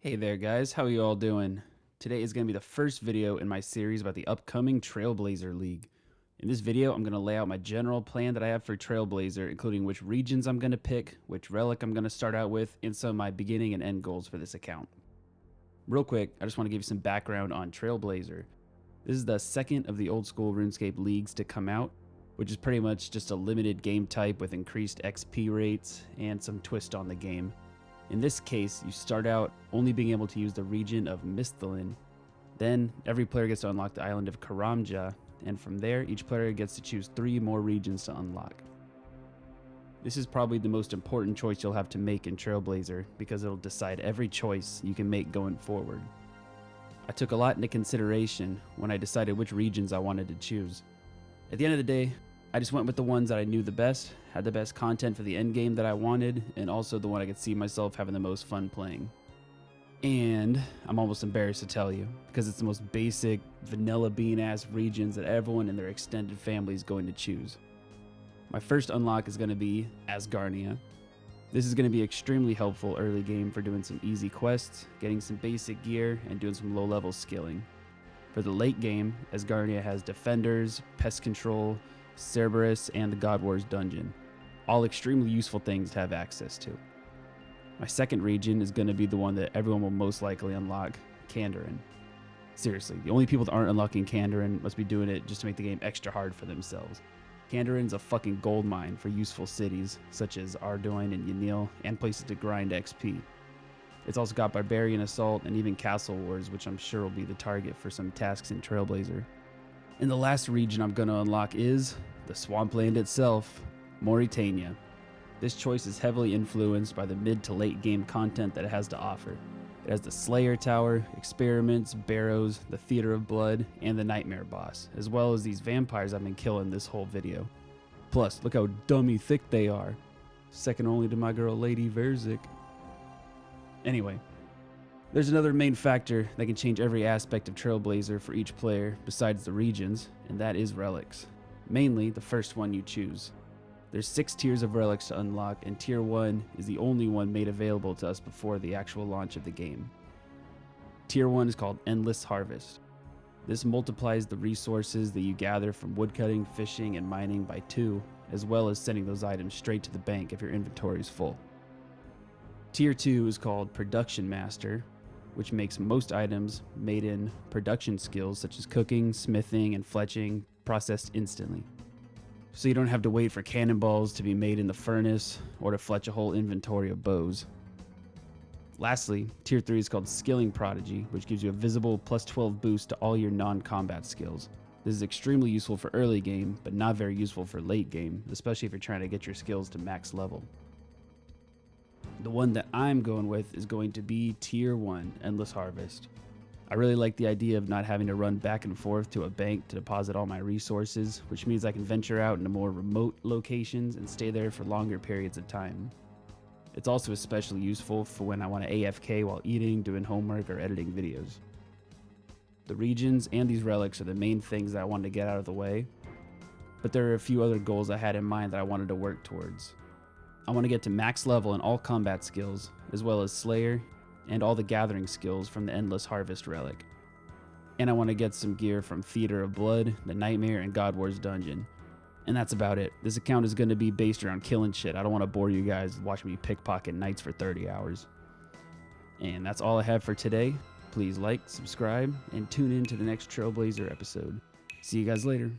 Hey there guys, how are you all doing? Today is going to be the first video in my series about the upcoming Trailblazer League. In this video, I'm going to lay out my general plan that I have for Trailblazer, including which regions I'm going to pick, which relic I'm going to start out with, and some of my beginning and end goals for this account. Real quick, I just want to give you some background on Trailblazer. This is the second of the old school RuneScape leagues to come out, which is pretty much just a limited game type with increased XP rates and some twist on the game. In this case, you start out only being able to use the region of Misthalin. Then, every player gets to unlock the island of Karamja, and from there, each player gets to choose 3 more regions to unlock. This is probably the most important choice you'll have to make in Trailblazer, because it'll decide every choice you can make going forward. I took a lot into consideration when I decided which regions I wanted to choose. At the end of the day, I just went with the ones that I knew the best, had the best content for the end game that I wanted, and also the one I could see myself having the most fun playing. And I'm almost embarrassed to tell you, because it's the most basic, vanilla bean ass regions that everyone in their extended family is going to choose. My first unlock is going to be xRakine. This is going to be extremely helpful early game for doing some easy quests, getting some basic gear, and doing some low level skilling. For the late game, xRakine has defenders, pest control, Cerberus, and the God Wars dungeon. All extremely useful things to have access to. My second region is going to be the one that everyone will most likely unlock, Kandarin. Seriously, the only people that aren't unlocking Kandarin must be doing it just to make the game extra hard for themselves. Kandarin's a fucking gold mine for useful cities, such as Ardoin and Yanil, and places to grind XP. It's also got Barbarian Assault and even Castle Wars, which I'm sure will be the target for some tasks in Trailblazer. And the last region I'm going to unlock is the swampland itself, Mauritania. This choice is heavily influenced by the mid to late game content that it has to offer. It has the Slayer Tower, experiments, barrows, the Theater of Blood, and the Nightmare Boss, as well as these vampires I've been killing this whole video. Plus, look how dummy thick they are. Second only to my girl Lady Verzik. Anyway, there's another main factor that can change every aspect of Trailblazer for each player besides the regions, and that is relics. Mainly the first one you choose. There's 6 tiers of relics to unlock, and tier 1 is the only one made available to us before the actual launch of the game. Tier 1 is called Endless Harvest. This multiplies the resources that you gather from woodcutting, fishing, and mining by 2, as well as sending those items straight to the bank if your inventory is full. Tier 2 is called Production Master, which makes most items made in production skills such as cooking, smithing, and fletching processed instantly. So you don't have to wait for cannonballs to be made in the furnace or to fletch a whole inventory of bows. Lastly, Tier 3 is called Skilling Prodigy, which gives you a visible plus 12 boost to all your non-combat skills. This is extremely useful for early game, but not very useful for late game, especially if you're trying to get your skills to max level. The one that I'm going with is going to be Tier 1, Endless Harvest. I really like the idea of not having to run back and forth to a bank to deposit all my resources, which means I can venture out into more remote locations and stay there for longer periods of time. It's also especially useful for when I want to AFK while eating, doing homework, or editing videos. The regions and these relics are the main things that I wanted to get out of the way, but there are a few other goals I had in mind that I wanted to work towards. I want to get to max level in all combat skills, as well as Slayer, and all the gathering skills from the Endless Harvest relic. And I want to get some gear from Theater of Blood, the Nightmare, and God Wars dungeon. And that's about it. This account is going to be based around killing shit. I don't want to bore you guys watching me pickpocket knights for 30 hours. And that's all I have for today. Please like, subscribe, and tune in to the next Trailblazer episode. See you guys later.